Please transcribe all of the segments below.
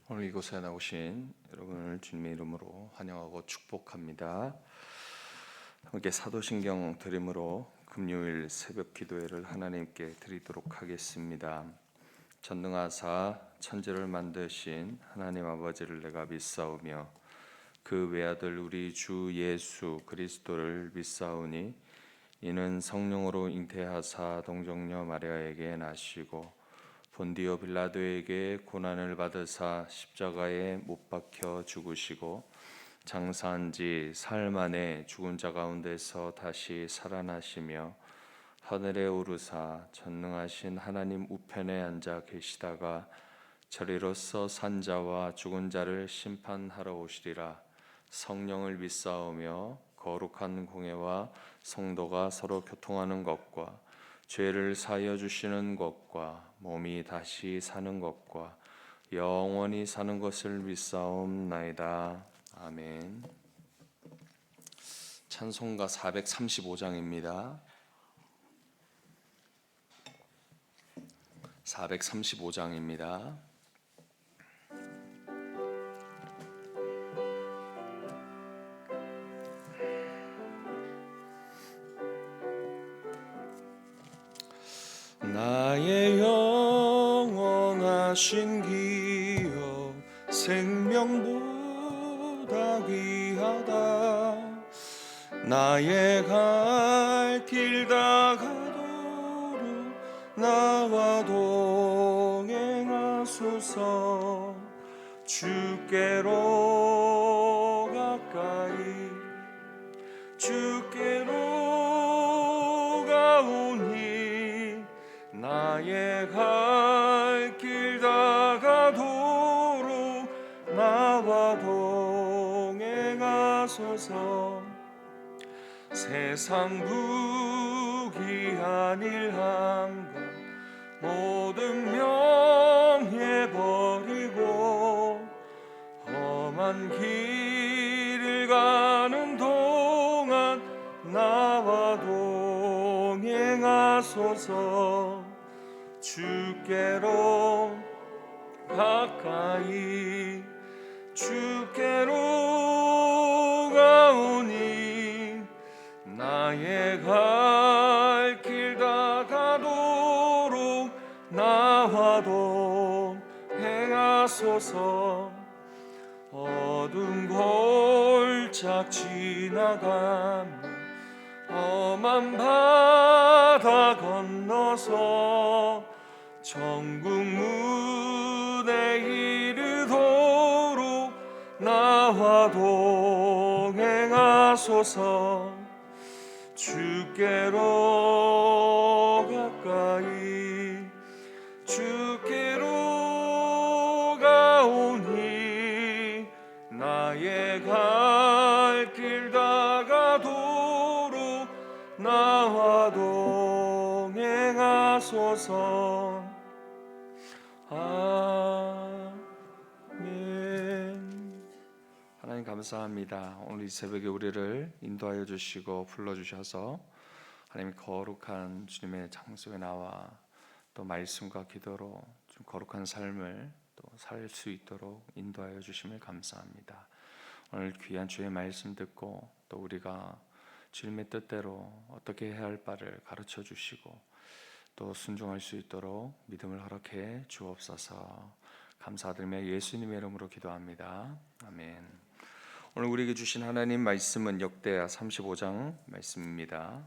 오늘 이곳에 나오신 여러분을 주님의 이름으로 환영하고 축복합니다. 함께 사도신경 드림으로 금요일 새벽 기도회를 하나님께 드리도록 하겠습니다. 전능하사 천지를 만드신 하나님 아버지를 내가 믿사오며 그 외아들 우리 주 예수 그리스도를 믿사오니 이는 성령으로 잉태하사 동정녀 마리아에게 나시고 본디오 빌라도에게 고난을 받으사 십자가에 못 박혀 죽으시고 장사한 지 사흘 만에 죽은 자 가운데서 다시 살아나시며 하늘에 오르사 전능하신 하나님 우편에 앉아 계시다가 저리로서 산 자와 죽은 자를 심판하러 오시리라. 성령을 믿사오며 거룩한 공회와 성도가 서로 교통하는 것과 죄를 사하여 주시는 것과 몸이 다시 사는 것과 영원히 사는 것을 믿사옵나이다. 아멘. 찬송가 435장입니다. 435장입니다. 나의 영원하신 기업 생명보다 귀하다. 나의 갈 길 다가도록 나와 동행하소서. 주께로 가까이 주께로 가오니 나의 갈 길 다가도록 나와 동행하소서. 세상 부귀한 일함과 모든 명예 버리고 험한 길을 가는 동안 나와 동행하소서. 주께로 가까이 주께로 가오니 나의 갈 길 다가도록 나와 동행하소서. 어두운 골짝 지나가며 험한 바다 건너서 천국 문에 이르도록 나와 동행하소서. 주께로 가까이 주께로 가오니 나의 갈 길 다가도록 나와 동행하소서. 아멘. 하나님 감사합니다. 오늘 이 새벽에 우리를 인도하여 주시고 불러주셔서 하나님 거룩한 주님의 장소에 나와 또 말씀과 기도로 좀 거룩한 삶을 또 살 수 있도록 인도하여 주심을 감사합니다. 오늘 귀한 주의 말씀 듣고 또 우리가 주님의 뜻대로 어떻게 해야 할 바를 가르쳐 주시고 또 순종할 수 있도록 믿음을 허락해 주옵소서. 감사드리며 예수님의 이름으로 기도합니다. 아멘. 오늘 우리에게 주신 하나님 말씀은 역대하 35장 말씀입니다.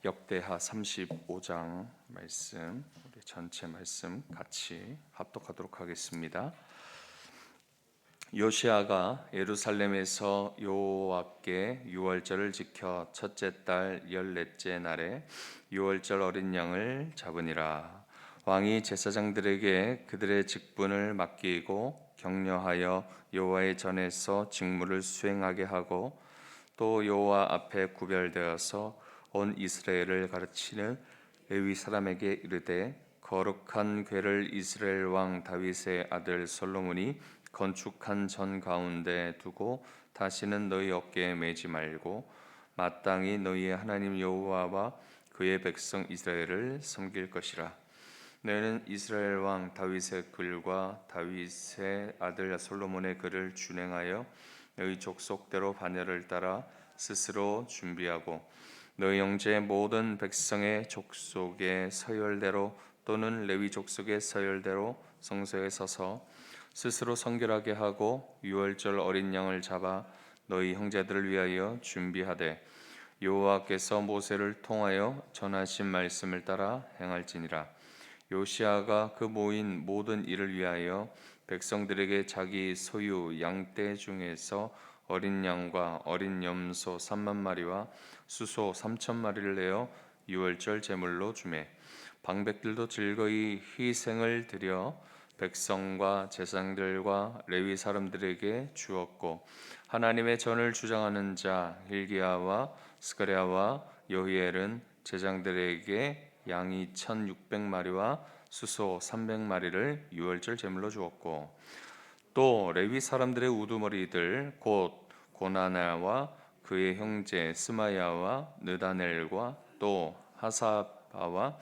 역대하 35장 말씀, 우리 전체 말씀 같이 합독하도록 하겠습니다. 요시아가 예루살렘에서 여호와께 유월절을 지켜 첫째 달 14째 날에 유월절 어린 양을 잡으니라. 왕이 제사장들에게 그들의 직분을 맡기고 격려하여 여호와의 전에서 직무를 수행하게 하고 또 여호와 앞에 구별되어서 온 이스라엘을 가르치는 레위 사람에게 이르되 거룩한 궤를 이스라엘 왕 다윗의 아들 솔로몬이 건축한 전 가운데 두고 다시는 너희 어깨에 매지 말고 마땅히 너희의 하나님 여호와와 그의 백성 이스라엘을 섬길 것이라. 너희는 이스라엘 왕 다윗의 글과 다윗의 아들 솔로몬의 글을 준행하여 너희 족속대로 반열을 따라 스스로 준비하고 너희 형제 모든 백성의 족속의 서열대로 또는 레위 족속의 서열대로 성소에 서서 스스로 성결하게 하고 유월절 어린 양을 잡아 너희 형제들을 위하여 준비하되 여호와께서 모세를 통하여 전하신 말씀을 따라 행할지니라. 요시아가 그 모인 모든 일을 위하여 백성들에게 자기 소유 양떼 중에서 어린 양과 어린 염소 3만 마리와 수소 3천 마리를 내어 유월절 제물로 주매 방백들도 즐거이 희생을 드려 백성과 제사장들과 레위 사람들에게 주었고 하나님의 전을 주장하는 자 hil기야와 스가랴와 여히엘은 제사장들에게 양이 1,600마리와 수소 300마리를 유월절 제물로 주었고 또 레위 사람들의 우두머리들 곧 고나나와 그의 형제 스마야와 느다넬과 또 하사바와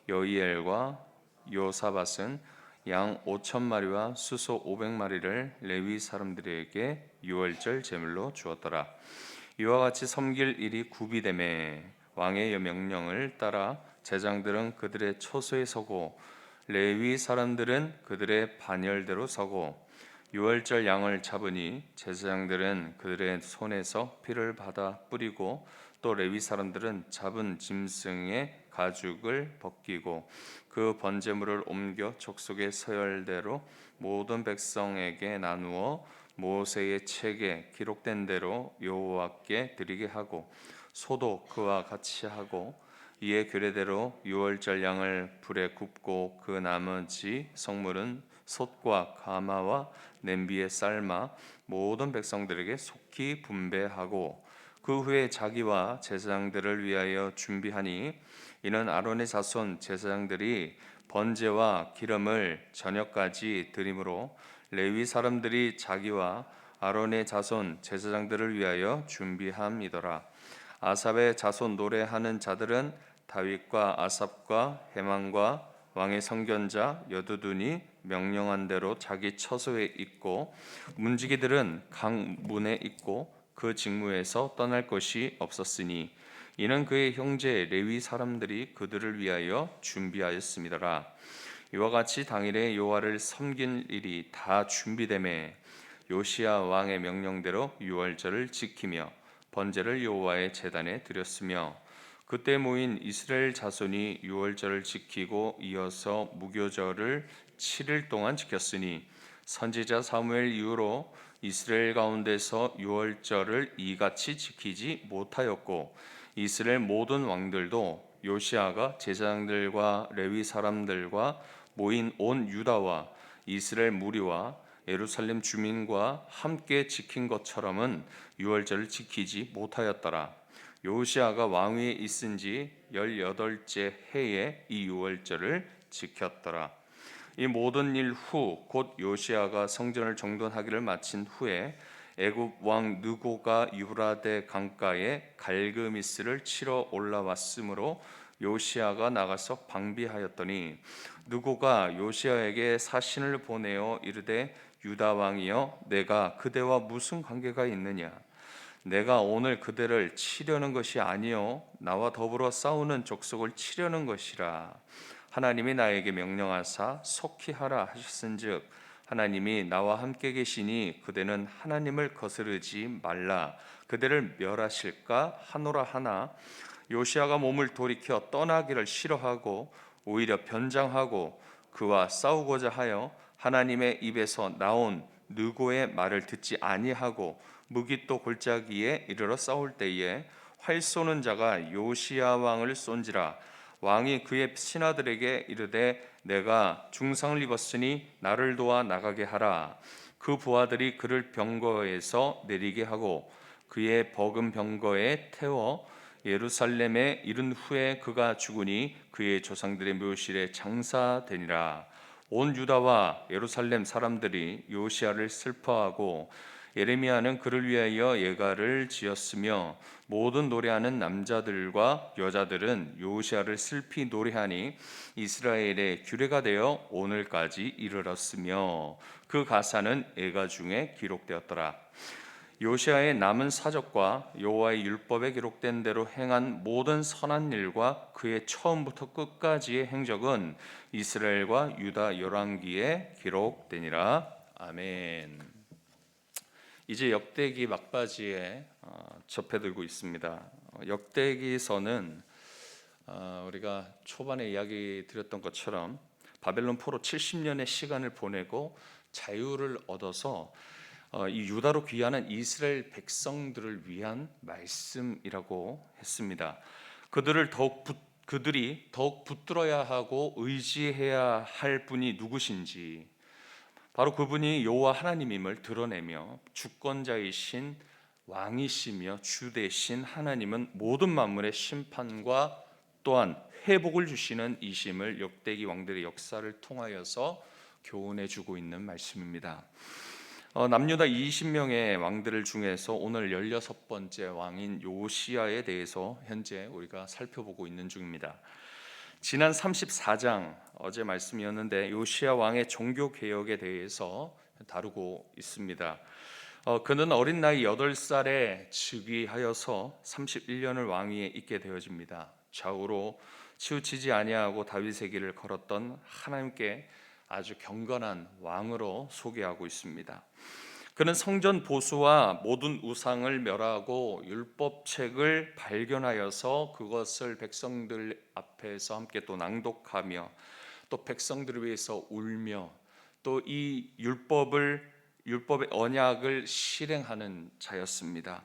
여이엘과 요사밧은 양 5,000마리와 수소 500마리를 레위 사람들에게 유월절 제물로 주었더라. 이와 같이 섬길 일이 구비되매 왕의 명령을 따라 제장들은 그들의 초소에 서고 레위 사람들은 그들의 반열대로 서고 유월절 양을 잡으니 제사장들은 그들의 손에서 피를 받아 뿌리고 또 레위 사람들은 잡은 짐승의 가죽을 벗기고 그 번제물을 옮겨 족속의 서열대로 모든 백성에게 나누어 모세의 책에 기록된 대로 여호와께 드리게 하고 소도 그와 같이 하고 이에 규례대로 유월절 양을 불에 굽고 그 나머지 성물은 솥과 가마와 냄비에 삶아 모든 백성들에게 속히 분배하고 그 후에 자기와 제사장들을 위하여 준비하니 이는 아론의 자손 제사장들이 번제와 기름을 저녁까지 드림으로 레위 사람들이 자기와 아론의 자손 제사장들을 위하여 준비함이더라. 아삽의 자손 노래하는 자들은 다윗과 아삽과 헤만과 왕의 선견자 여두둔이 명령한 대로 자기 처소에 있고 문지기들은 각 문에 있고 그 직무에서 떠날 것이 없었으니 이는 그의 형제 레위 사람들이 그들을 위하여 준비하였음이더라. 이와 같이 당일에 여호와를 섬긴 일이 다 준비되매 요시야 왕의 명령대로 유월절을 지키며 번제를 여호와의 제단에 드렸으며 그때 모인 이스라엘 자손이 유월절을 지키고 이어서 무교절을 7일 동안 지켰으니 선지자 사무엘 이후로 이스라엘 가운데서 유월절을 이같이 지키지 못하였고 이스라엘 모든 왕들도 요시아가 제사장들과 레위 사람들과 모인 온 유다와 이스라엘 무리와 예루살렘 주민과 함께 지킨 것처럼은 유월절을 지키지 못하였더라. 요시아가 왕위에 있은 지 18째 해에 이 유월절을 지켰더라. 이 모든 일 후 곧 요시아가 성전을 정돈하기를 마친 후에 애굽 왕 느고가 유브라데 강가에 갈그미스를 치러 올라왔으므로 요시아가 나가서 방비하였더니 느고가 요시아에게 사신을 보내어 이르되 유다 왕이여 내가 그대와 무슨 관계가 있느냐 내가 오늘 그대를 치려는 것이 아니요 나와 더불어 싸우는 족속을 치려는 것이라. 하나님이 나에게 명령하사 속히 하라 하셨은즉 하나님이 나와 함께 계시니 그대는 하나님을 거스르지 말라. 그대를 멸하실까 하노라 하나 요시아가 몸을 돌이켜 떠나기를 싫어하고 오히려 변장하고 그와 싸우고자 하여 하나님의 입에서 나온 느고의 말을 듣지 아니하고 무기또 골짜기에 이르러 싸울 때에 활 쏘는 자가 요시야 왕을 쏜지라. 왕이 그의 신하들에게 이르되 내가 중상을 입었으니 나를 도와 나가게 하라. 그 부하들이 그를 병거에서 내리게 하고 그의 버금 병거에 태워 예루살렘에 이른 후에 그가 죽으니 그의 조상들의 묘실에 장사되니라. 온 유다와 예루살렘 사람들이 요시야를 슬퍼하고 예레미야는 그를 위하여 예가를 지었으며 모든 노래하는 남자들과 여자들은 요시야를 슬피 노래하니 이스라엘의 규례가 되어 오늘까지 이르렀으며 그 가사는 예가 중에 기록되었더라. 요시야의 남은 사적과 여호와의 율법에 기록된 대로 행한 모든 선한 일과 그의 처음부터 끝까지의 행적은 이스라엘과 유다 열왕기에 기록되니라. 아멘. 이제 역대기 막바지에 접해들고 있습니다. 역대기서는 우리가 초반에 이야기 드렸던 것처럼 바벨론 포로 70년의 시간을 보내고 자유를 얻어서 이 유다로 귀환한 이스라엘 백성들을 위한 말씀이라고 했습니다. 그들이 더욱 붙들어야 하고 의지해야 할 분이 누구신지, 바로 그분이 여호와 하나님임을 드러내며 주권자이신 왕이시며 주 되신 하나님은 모든 만물의 심판과 또한 회복을 주시는 이심을 역대기 왕들의 역사를 통하여서 교훈해 주고 있는 말씀입니다. 남유다 20명의 왕들 중에서 오늘 16번째 왕인 요시야에 대해서 현재 우리가 살펴보고 있는 중입니다. 지난 34장 어제 말씀이었는데 요시야 왕의 종교 개혁에 대해서 다루고 있습니다. 그는 어린 나이 8살에 즉위하여서 31년을 왕위에 있게 되어집니다. 좌우로 치우치지 아니하고 다윗의 길을 걸었던 하나님께 아주 경건한 왕으로 소개하고 있습니다. 그는 성전 보수와 모든 우상을 멸하고 율법책을 발견하여서 그것을 백성들 앞에서 함께 또 낭독하며 또 백성들을 위해서 울며 또 이 율법의 언약을 실행하는 자였습니다.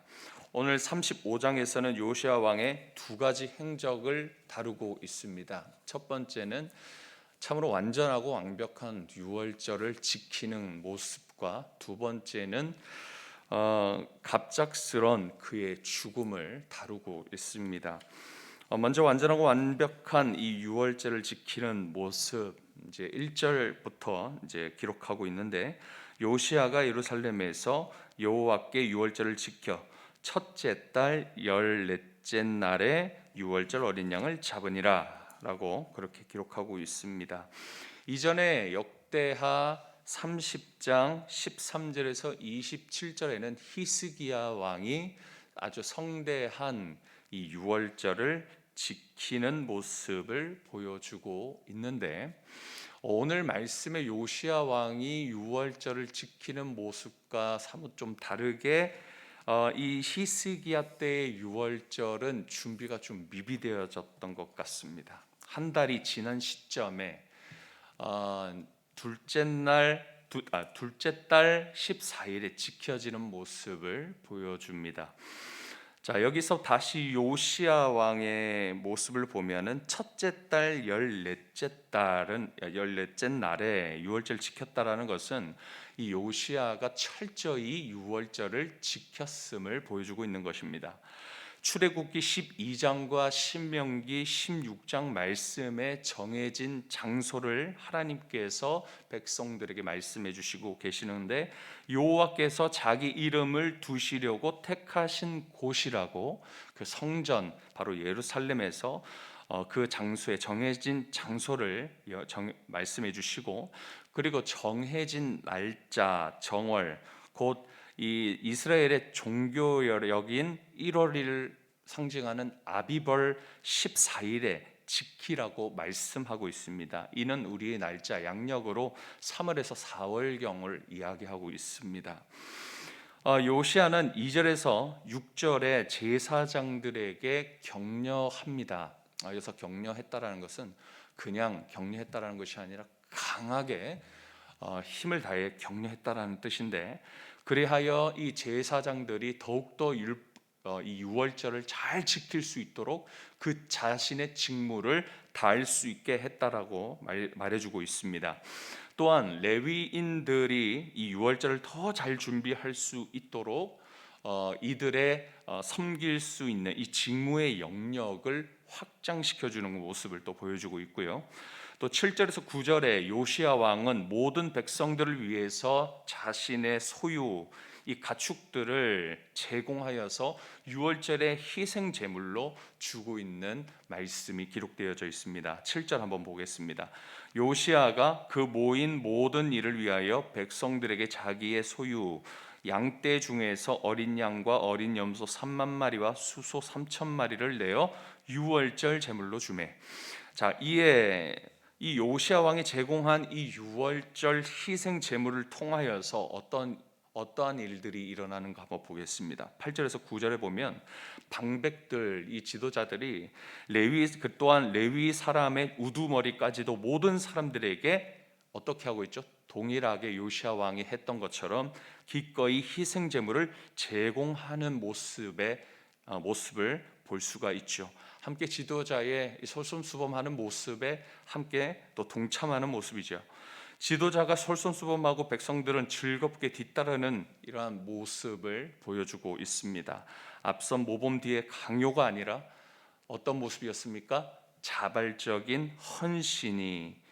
오늘 35장에서는 요시야 왕의 두 가지 행적을 다루고 있습니다. 첫 번째는 참으로 완전하고 완벽한 유월절을 지키는 모습과 두 번째는 갑작스런 그의 죽음을 다루고 있습니다. 먼저 완전하고 완벽한 이 유월절을 지키는 모습, 이제 1절부터 이제 기록하고 있는데, 요시야가 예루살렘에서 여호와께 유월절을 지켜 첫째 달 14째 날에 유월절 어린 양을 잡으니라 라고 그렇게 기록하고 있습니다. 이전에 역대하 30장 13절에서 27절에는 히스기야 왕이 아주 성대한 이 유월절을 지키는 모습을 보여주고 있는데, 오늘 말씀의 요시야 왕이 유월절을 지키는 모습과 사뭇 좀 다르게 이 히스기야 때의 유월절은 준비가 좀 미비되어졌던 것 같습니다. 한 달이 지난 시점에 둘째 달 14일에 지켜지는 모습을 보여줍니다. 자, 여기서 다시 요시야 왕의 모습을 보면은 첫째 달 14째 날에 유월절 지켰다라는 것은 이 요시야가 철저히 유월절을 지켰음을 보여주고 있는 것입니다. 출애굽기 12장과 신명기 16장 말씀에 정해진 장소를 하나님께서 백성들에게 말씀해 주시고 계시는데, 여호와께서 자기 이름을 두시려고 택하신 곳이라고 그 성전 바로 예루살렘에서 그 장소에 정해진 장소를 말씀해 주시고, 그리고 정해진 날짜 정월 곧 이 이스라엘의 종교여력인 1월을 상징하는 아비벌 14일에 지키라고 말씀하고 있습니다. 이는 우리의 날짜 양력으로 3월에서 4월경을 이야기하고 있습니다. 요시야는 2절에서 6절에 제사장들에게 격려합니다. 여기서 격려했다라는 것은 그냥 격려했다라는 것이 아니라 강하게 힘을 다해 격려했다라는 뜻인데, 그리하여 이 제사장들이 더욱더 이 유월절을 잘 지킬 수 있도록 그 자신의 직무를 다할 수 있게 했다라고 말해주고 있습니다. 또한 레위인들이 이 유월절을 더 잘 준비할 수 있도록 이들의 섬길 수 있는 이 직무의 영역을 확장시켜 주는 모습을 또 보여주고 있고요. 또 7절에서 9절에 요시야 왕은 모든 백성들을 위해서 자신의 소유 이 가축들을 제공하여서 유월절의 희생 제물로 주고 있는 말씀이 기록되어져 있습니다. 7절 한번 보겠습니다. 요시아가 그 모인 모든 일을 위하여 백성들에게 자기의 소유 양떼 중에서 어린 양과 어린 염소 3만 마리와 수소 3천 마리를 내어 유월절 제물로 주매. 자, 이에 이 요시아 왕이 제공한 이 유월절 희생 제물을 통하여서 어떠한 일들이 일어나는가 한번 보겠습니다. 8절에서 9절에 보면 방백들, 이 지도자들이 그 또한 레위 사람의 우두머리까지도 모든 사람들에게 어떻게 하고 있죠? 동일하게 요시아 왕이 했던 것처럼 기꺼이 희생 제물을 제공하는 모습을 볼 수가 있죠. 함께 지도자의 솔선수범하는 모습에 함께 또 동참하는 모습이죠. 지도자가 솔선수범하고 백성들은 즐겁게 뒤따르는 이러한 모습을 보여주고 있습니다. 앞선 모범 뒤에 강요가 아니라 어떤 모습이었습니까? 자발적인 헌신이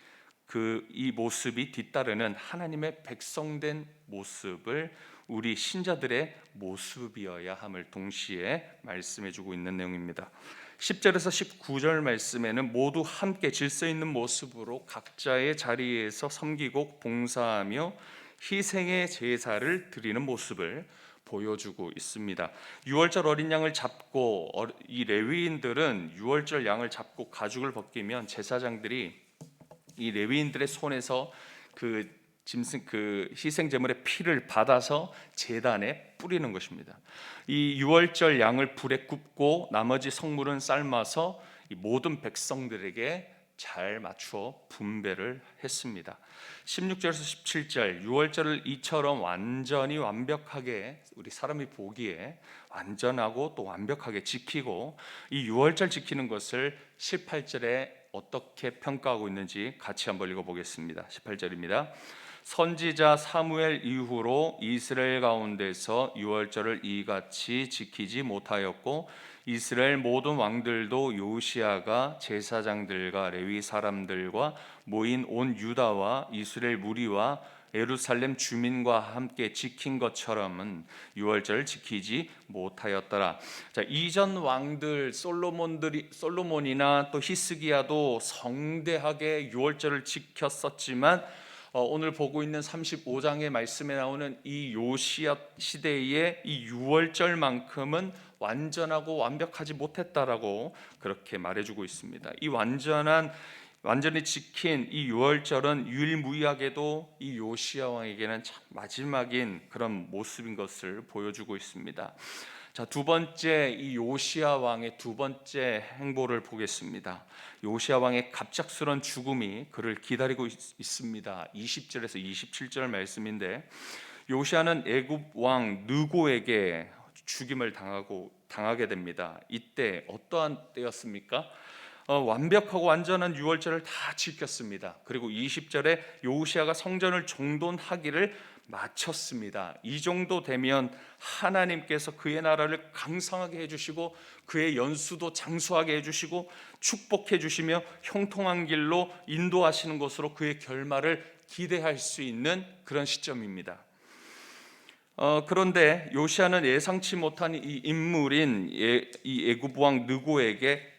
이 모습이 뒤따르는 하나님의 백성된 모습을 우리 신자들의 모습이어야 함을 동시에 말씀해주고 있는 내용입니다. 10절에서 19절 말씀에는 모두 함께 질서 있는 모습으로 각자의 자리에서 섬기고 봉사하며 희생의 제사를 드리는 모습을 보여주고 있습니다. 유월절 어린 양을 잡고 이 레위인들은 유월절 양을 잡고 가죽을 벗기면 제사장들이 이 레위인들의 손에서 그 희생 제물의 피를 받아서 제단에 뿌리는 것입니다. 이 유월절 양을 불에 굽고 나머지 성물은 삶아서 이 모든 백성들에게 잘 맞추어 분배를 했습니다. 16절에서 17절 유월절을 이처럼 완전히 완벽하게 우리 사람이 보기에 완전하고 또 완벽하게 지키고 이 유월절 지키는 것을 18절에 어떻게 평가하고 있는지 같이 한번 읽어보겠습니다. 18절입니다. 선지자 사무엘 이후로 이스라엘 가운데서 유월절을 이같이 지키지 못하였고 이스라엘 모든 왕들도 요시아가 제사장들과 레위 사람들과 모인 온 유다와 이스라엘 무리와 예루살렘 주민과 함께 지킨 것처럼은 유월절을 지키지 못하였더라. 자, 이전 왕들 솔로몬이나 또 히스기야도 성대하게 유월절을 지켰었지만 오늘 보고 있는 35장의 말씀에 나오는 이 요시야 시대의 이 유월절만큼은 완전하고 완벽하지 못했다라고 그렇게 말해주고 있습니다. 이 완전히 지킨 이 유월절은 유일무이하게도 이 요시야 왕에게는 참 마지막인 그런 모습인 것을 보여주고 있습니다. 자, 두 번째 이 요시야 왕의 두 번째 행보를 보겠습니다. 요시야 왕의 갑작스런 죽음이 그를 기다리고 있습니다. 20절에서 27절 말씀인데 요시야는 애굽 왕 느고에게 죽임을 당하게 됩니다. 이때 어떠한 때였습니까? 완벽하고 완전한 유월절을 다 지켰습니다. 그리고 20절에 요시야가 성전을 정돈하기를 마쳤습니다. 이 정도 되면 하나님께서 그의 나라를 강성하게 해주시고 그의 연수도 장수하게 해주시고 축복해 주시며 형통한 길로 인도하시는 것으로 그의 결말을 기대할 수 있는 그런 시점입니다. 그런데 요시야는 예상치 못한 이 인물인 이 애굽 왕 느고에게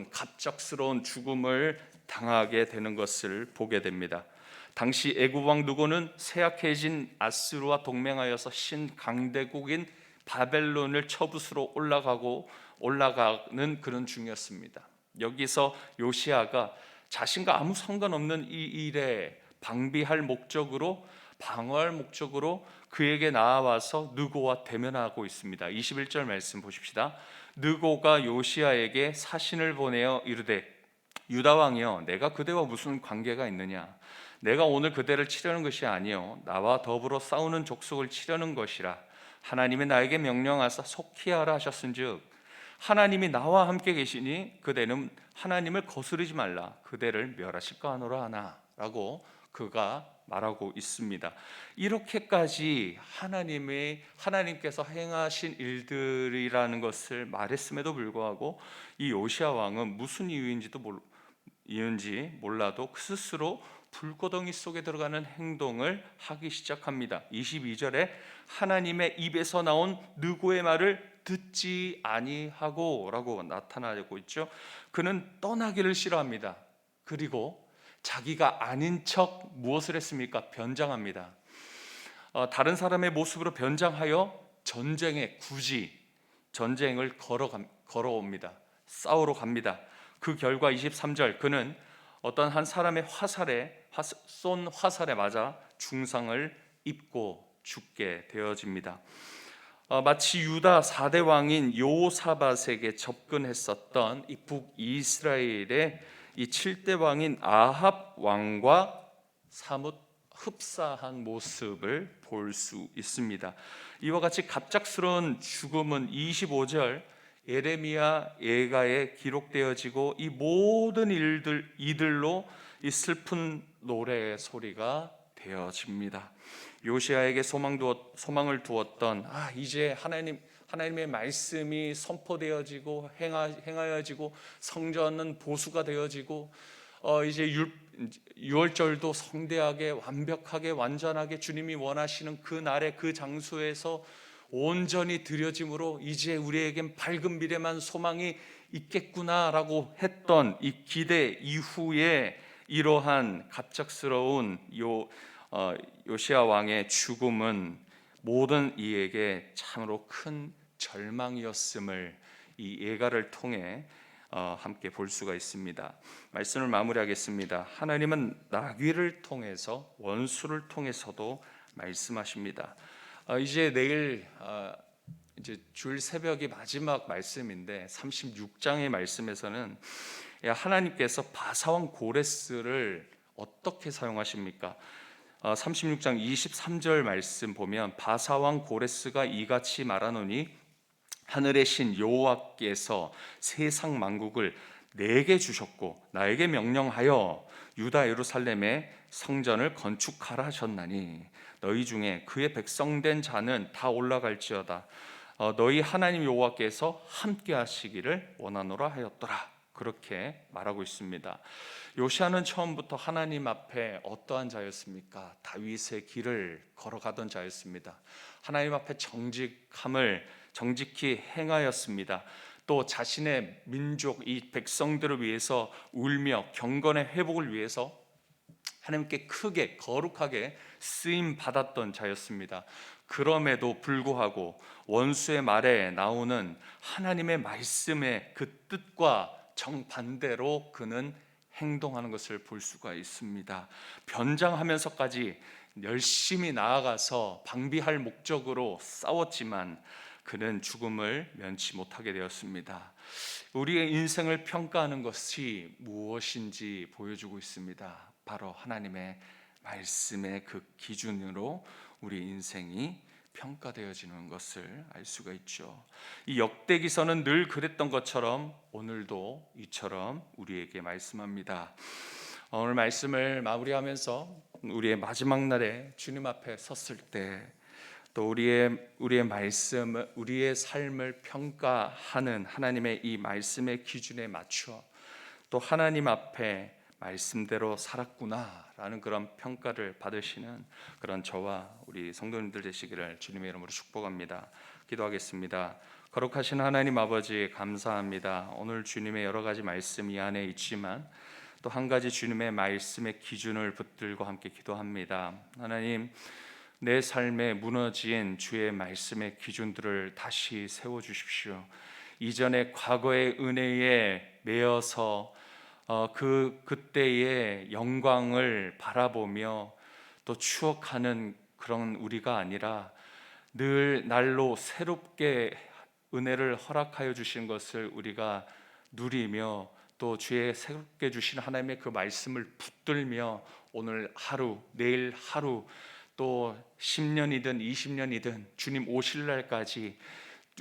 갑작스러운 죽음을 당하게 되는 것을 보게 됩니다. 당시 애굽 왕 느고는 쇠약해진 아수르와 동맹하여서 신강대국인 바벨론을 처부수로 올라가는 그런 중이었습니다. 여기서 요시야가 자신과 아무 상관없는 이 일에 방어할 목적으로 그에게 나와서 느고와 대면하고 있습니다. 21절 말씀 보십시다. 느고가 요시야에게 사신을 보내어 이르되 유다 왕이여 내가 그대와 무슨 관계가 있느냐 내가 오늘 그대를 치려는 것이 아니요 나와 더불어 싸우는 족속을 치려는 것이라 하나님이 나에게 명령하사 속히 하라 하셨은즉 하나님이 나와 함께 계시니 그대는 하나님을 거스르지 말라 그대를 멸하실까 하노라 하나 라고 그가 말하고 있습니다. 이렇게까지 하나님께서 행하신 일들이라는 것을 말했음에도 불구하고 이 요시야 왕은 무슨 이유인지도 이유인지 몰라도 스스로 불구덩이 속에 들어가는 행동을 하기 시작합니다. 22절에 하나님의 입에서 나온 느고의 말을 듣지 아니하고 라고 나타나고 있죠. 그는 떠나기를 싫어합니다. 그리고 자기가 아닌 척 무엇을 했습니까? 변장합니다. 다른 사람의 모습으로 변장하여 굳이 전쟁을 걸어옵니다. 싸우러 갑니다. 그 결과 23절, 그는 어떤 한 사람의 쏜 화살에 맞아 중상을 입고 죽게 되어집니다. 마치 유다 4대 왕인 요사밧에게 접근했었던 이 북이스라엘의 이 7대 왕인 아합 왕과 사뭇 흡사한 모습을 볼 수 있습니다. 이와 같이 갑작스러운 죽음은 25절 예레미야 예가에 기록되어지고 이 모든 이들로 이 슬픈 노래의 소리가 되어집니다. 요시야에게 소망을 두었던 이제 하나님의 말씀이 선포되어지고 행하여지고 성전은 보수가 되어지고 이제 유월절도 성대하게 완벽하게 완전하게 주님이 원하시는 그 날의 그 장소에서 온전히 드려짐으로 이제 우리에겐 밝은 미래만 소망이 있겠구나라고 했던 이 기대 이후에 이러한 갑작스러운 요시야 왕의 죽음은 모든 이에게 참으로 큰 절망이었음을 이 예가를 통해 함께 볼 수가 있습니다. 말씀을 마무리하겠습니다. 하나님은 나귀를 통해서 원수를 통해서도 말씀하십니다. 이제 내일 이제 주일 새벽이 마지막 말씀인데 36장의 말씀에서는 하나님께서 바사왕 고레스를 어떻게 사용하십니까? 36장 23절 말씀 보면 바사왕 고레스가 이같이 말하노니 하늘의 신 여호와께서 세상 만국을 내게 주셨고 나에게 명령하여 유다 예루살렘의 성전을 건축하라 하셨나니 너희 중에 그의 백성된 자는 다 올라갈지어다. 너희 하나님 여호와께서 함께 하시기를 원하노라 하였더라. 그렇게 말하고 있습니다. 요시야는 처음부터 하나님 앞에 어떠한 자였습니까? 다윗의 길을 걸어가던 자였습니다. 하나님 앞에 정직히 행하였습니다. 또 자신의 민족 이 백성들을 위해서 울며 경건의 회복을 위해서 하나님께 크게 거룩하게 쓰임 받았던 자였습니다. 그럼에도 불구하고 원수의 말에 나오는 하나님의 말씀의 그 뜻과 정반대로 그는 행동하는 것을 볼 수가 있습니다. 변장하면서까지 열심히 나아가서 방비할 목적으로 싸웠지만 그는 죽음을 면치 못하게 되었습니다. 우리의 인생을 평가하는 것이 무엇인지 보여주고 있습니다. 바로 하나님의 말씀의 그 기준으로 우리 인생이 평가되어지는 것을 알 수가 있죠. 이 역대기서는 늘 그랬던 것처럼 오늘도 이처럼 우리에게 말씀합니다. 오늘 말씀을 마무리하면서 우리의 마지막 날에 주님 앞에 섰을 때 또 우리의 말씀, 우리의 삶을 평가하는 하나님의 이 말씀의 기준에 맞춰 또 하나님 앞에 말씀대로 살았구나라는 그런 평가를 받으시는 그런 저와 우리 성도님들 되시기를 주님의 이름으로 축복합니다. 기도하겠습니다. 거룩하신 하나님 아버지 감사합니다. 오늘 주님의 여러 가지 말씀 이 안에 있지만 또 한 가지 주님의 말씀의 기준을 붙들고 함께 기도합니다. 하나님, 내 삶에 무너진 주의 말씀의 기준들을 다시 세워주십시오. 이전의 과거의 은혜에 매여서 그때의 영광을 바라보며 또 추억하는 그런 우리가 아니라 늘 날로 새롭게 은혜를 허락하여 주신 것을 우리가 누리며 또 주의 새롭게 주신 하나님의 그 말씀을 붙들며 오늘 하루, 내일 하루 또 10년이든 20년이든 주님 오실 날까지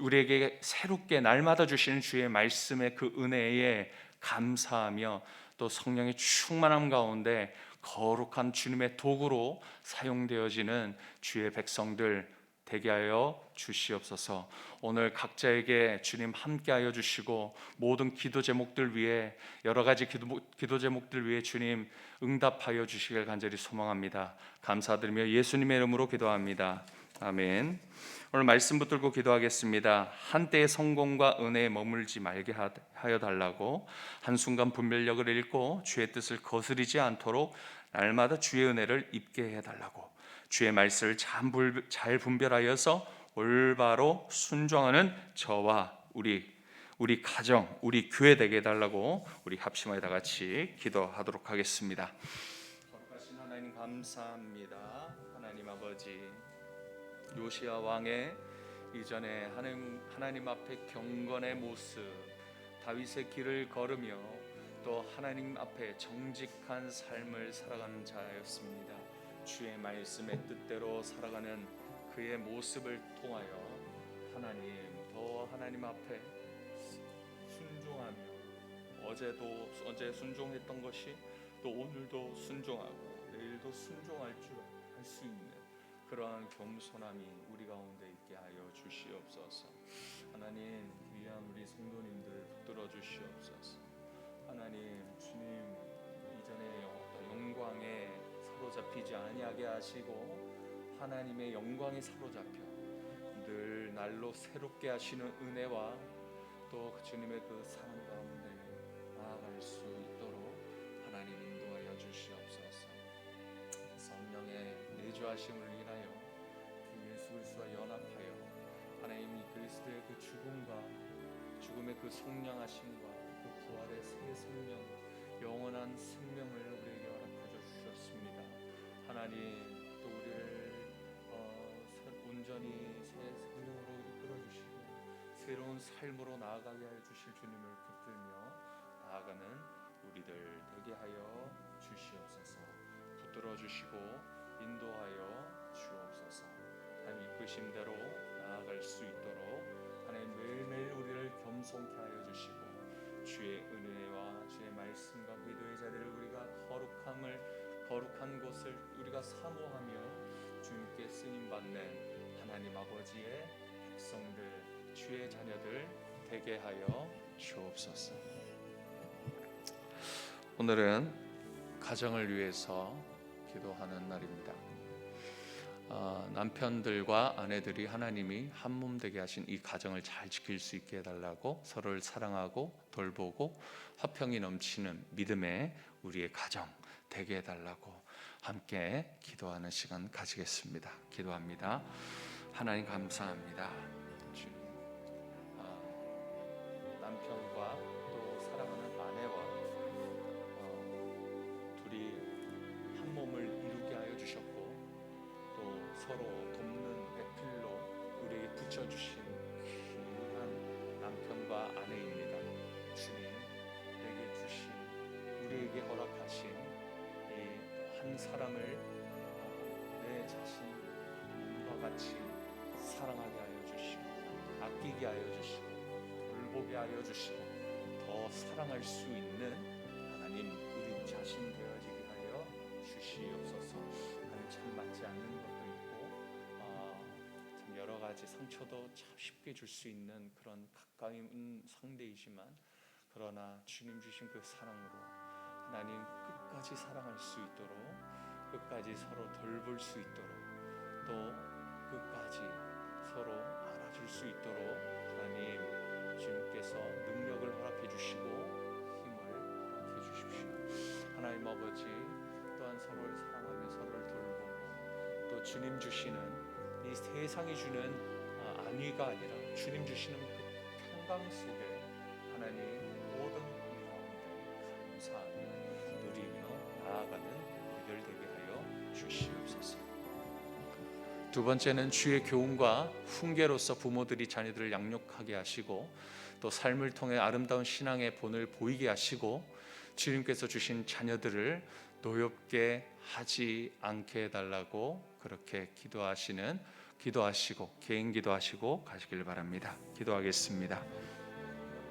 우리에게 새롭게 날마다 주시는 주의 말씀의 그 은혜에 감사하며 또 성령의 충만함 가운데 거룩한 주님의 도구로 사용되어지는 주의 백성들 되게 하여 주시옵소서. 오늘 각자에게 주님 함께하여 주시고 모든 기도 제목들 위해 여러 가지 기도 제목들 위해 주님 응답하여 주시길 간절히 소망합니다. 감사드리며 예수님의 이름으로 기도합니다. 아멘. 오늘 말씀 붙들고 기도하겠습니다. 한때의 성공과 은혜에 머물지 말게 하여 달라고, 한순간 분별력을 잃고 주의 뜻을 거스르지 않도록 날마다 주의 은혜를 입게 해달라고, 주의 말씀을 잘 분별하여서 올바로 순종하는 저와 우리 가정, 우리 교회 되게 해달라고 우리 합심하여 다 같이 기도하도록 하겠습니다. 거룩하신 하나님 감사합니다. 하나님 아버지, 요시야 왕의 이전에 하나님 앞에 경건의 모습, 다윗의 길을 걸으며 또 하나님 앞에 정직한 삶을 살아가는 자였습니다. 주의 말씀의 뜻대로 살아가는 그의 모습을 통하여 하나님 앞에 순종하며 어제 순종했던 것이 또 오늘도 순종하고 내일도 순종할 수 있는 그러한 겸손함이 우리 가운데 있게 하여 주시옵소서. 하나님, 귀한 우리 성도님들 붙들어 주시옵소서. 하나님, 주님 이전에 영광에 사로잡히지 아니하게 하시고 하나님의 영광에 사로잡혀 늘 날로 새롭게 하시는 은혜와 또 주님의 그 사랑 가운데 나아갈 수 있도록 하나님 인도하여 주시옵소서. 성령의 내주하심을 인하여 그 예수 그리스도와 연합하여 하나님 그리스도의 그 죽음의 그 속량하심과 그 부활의 새 생명, 영원한 생명을 우리에게 허락하여 주셨습니다. 하나님, 또 우리를 온전히 새 생명으로 이끌어 주시고 새로운 삶으로 나아가게 하여 주실 주님을 붙들며 나아가는 우리들 되게 하여 주시옵소서. 붙들어 주시고 인도하여 주옵소서. 하나님 이끄심대로 나아갈 수 있도록 하나님 매일매일 우리를 겸손케 하여 주시고 주의 은혜와 주의 말씀과 기도의 자리를 우리가 거룩한 곳을 우리가 사모하며 주님께 쓰임받는 하나님 아버지의 백성들, 주의 자녀들 되게 하여 주옵소서. 오늘은 가정을 위해서 기도하는 날입니다. 남편들과 아내들이 하나님이 한 몸 되게 하신 이 가정을 잘 지킬 수 있게 해달라고 서로를 사랑하고 돌보고 화평이 넘치는 믿음의 우리의 가정 되게 해달라고 함께 기도하는 시간 가지겠습니다. 기도합니다. 하나님 감사합니다. 주님, 남편과 또 사랑하는 아내와 둘이 한 몸을 이루게 하여 주셨고 또 서로 돕는 배필로 우리에게 붙여주신 귀한 남편과 아내입니다. 주님, 내게 주신 우리에게 허락하신 이 한 사람을 내 자신과 같이 사랑하게 하여 주시고 아끼게 하여 주시고 돌보게 하여 주시고 더 사랑할 수 있는 하나님 우리 자신 되어지게 하여 주시옵소서. 하나님 참 맞지 않는 것도 있고 참 여러 가지 상처도 참 쉽게 줄 수 있는 그런 가까운 상대이지만 그러나 주님 주신 그 사랑으로 하나님 끝까지 사랑할 수 있도록 끝까지 서로 돌볼 수 있도록 또 끝까지 서로 알아줄 수 있도록 하나님 주님께서 능력을 허락해 주시고 힘을 허락해 주십시오. 하나님 아버지 또한 서로를 사랑하며 서로를 돌보고 또 주님 주시는 이 세상이 주는 안위가 아니라 주님 주시는 그 평강 속에 하나님 모든 일 가운데 감사하며 누리며 나아가는 우리들 되게 하여 주시옵소서. 두 번째는 주의 교훈과 훈계로서 부모들이 자녀들을 양육하게 하시고 또 삶을 통해 아름다운 신앙의 본을 보이게 하시고 주님께서 주신 자녀들을 노엽게 하지 않게 해달라고 그렇게 기도하시고 개인 기도하시고 가시길 바랍니다. 기도하겠습니다.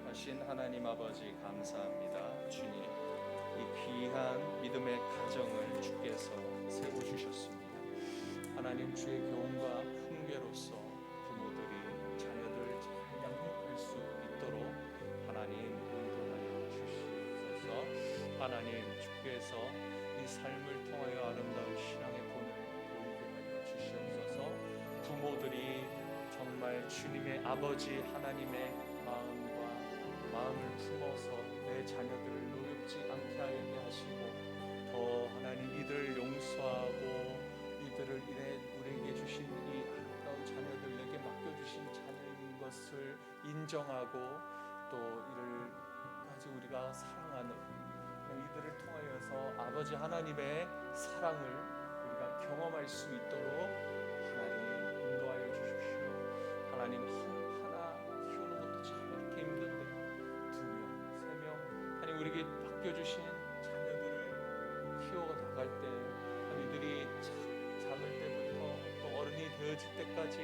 하신 하나님 아버지 감사합니다. 주님, 이 귀한 믿음의 가정을 주께서 세워주셨습니다. 하나님 주의 교훈과 훈계로서 하나님 주께서 이 삶을 통하여 아름다운 신앙의 본을 보이게 하여 주시옵소서. 부모들이 정말 주님의 아버지 하나님의 마음을 품어서 내 자녀들을 노엽지 않게 하게 하시고, 더 하나님 이들을 용서하고 이들을 인해 우리에게 주신 이 아름다운 자녀들에게 맡겨주신 자녀인 것을 인정하고, 또 이를 가지고 우리가 사랑하는 이들을 통하여서 아버지 하나님의 사랑을 우리가 경험할 수 있도록 하나님 인도하여 주십시오. 하나님 하나 키우는 것도 참 이렇게 힘든데 2명, 3명 하나님 우리에게 맡겨주신 자녀들을 키워나갈 때 이들이 작을 때부터 또 어른이 되어질 때까지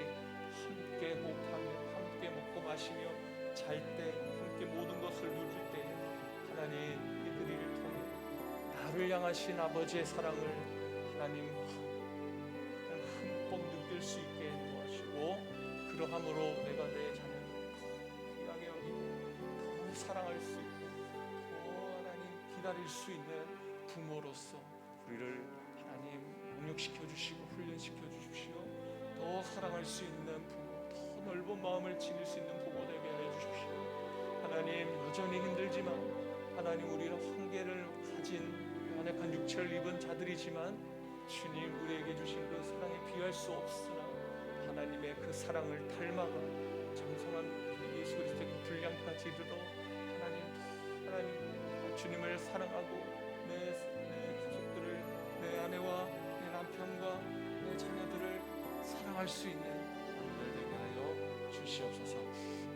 함께 호흡하며 함께 먹고 마시며 잘 때 함께 모든 것을 누릴 때 하나님 이들을 통해 나를 향하신 아버지의 사랑을 하나님 흠뻑 느낄 수 있게 도와주시고, 그러함으로 내가 내 자녀를 더 귀하게 여기고 더 사랑할 수 있고 더 하나님 기다릴 수 있는 부모로서 우리를 하나님 능력시켜 주시고 훈련시켜 주십시오. 더 사랑할 수 있는 부모, 더 넓은 마음을 지닐 수 있는 부모 되게 해 주십시오. 하나님 여전히 힘들지만 하나님 우리는 한계를 가진 연약한 육체를 입은 자들이지만 주님 우리에게 주신 그 사랑에 비할 수 없으나 하나님의 그 사랑을 닮아가 장성한 예수 그리스도의 그 분량까지 이르러 하나님 주님을 사랑하고 내 가족들을, 내 아내와 내 남편과 내 자녀들을 사랑할 수 있는 오늘 되게 하여 주시옵소서.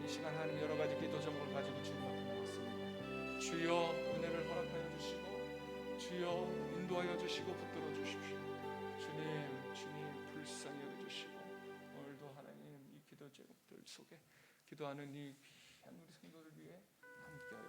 이 시간 하나님 여러 가지 기도 제목을 가지고 주님 앞에 나왔습니다. 주여 은혜를 허락하여 주시고 주여 인도하여 주시고 붙들어 주십시오. 주님 불쌍히 여겨주시고 오늘도 하나님 이 기도 제목들 속에 기도하는 이 귀한 우리 성도를 위해 함께하여